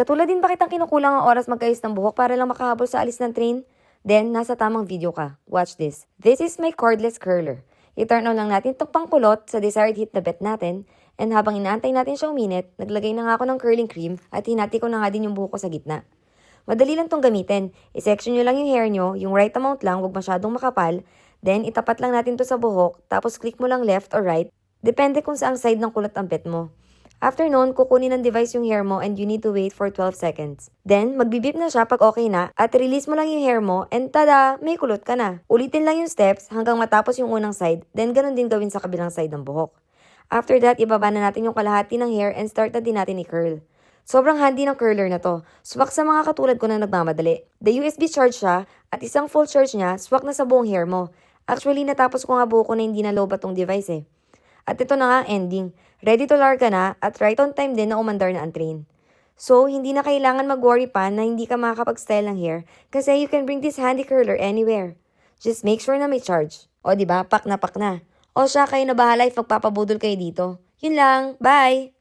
Katulad din ba kitang kinukulang ang oras magkayos ng buhok para lang makahabol sa alis ng train? Then, nasa tamang video ka. Watch this. This is my cordless curler. I-turn on lang natin itong pangkulot sa desired heat na bed natin. And habang inaantay natin siya uminit, naglagay na nga ako ng curling cream at hinati ko na nga din yung buhok ko sa gitna. Madali lang tong gamitin. I-section nyo lang yung hair nyo, yung right amount lang, huwag masyadong makapal. Then, itapat lang natin to sa buhok, tapos click mo lang left or right. Depende kung saang side ng kulot ang pet mo. After nun, kukunin ng device yung hair mo and you need to wait for 12 seconds. Then, magbibip na siya pag okay na at release mo lang yung hair mo and tada, may kulot ka na. Ulitin lang yung steps hanggang matapos yung unang side, then ganun din gawin sa kabilang side ng buhok. After that, ibaba na natin yung kalahati ng hair and start na din natin i-curl. Sobrang handy ng curler na to. Swak sa mga katulad ko na nagmamadali. The USB charge siya at isang full charge niya, swak na sa buong hair mo. Actually, natapos ko nga buo ko na hindi na lobat tong device eh. At ito na nga ending. Ready to larga na at right on time din na umandar na ang train. So, hindi na kailangan mag-worry pa na hindi ka makakapag-style ng hair kasi you can bring this handy curler anywhere. Just make sure na may charge. O diba, pak na pak na. O siya, kayo na bahala if magpapabudol kayo dito. Yun lang, bye!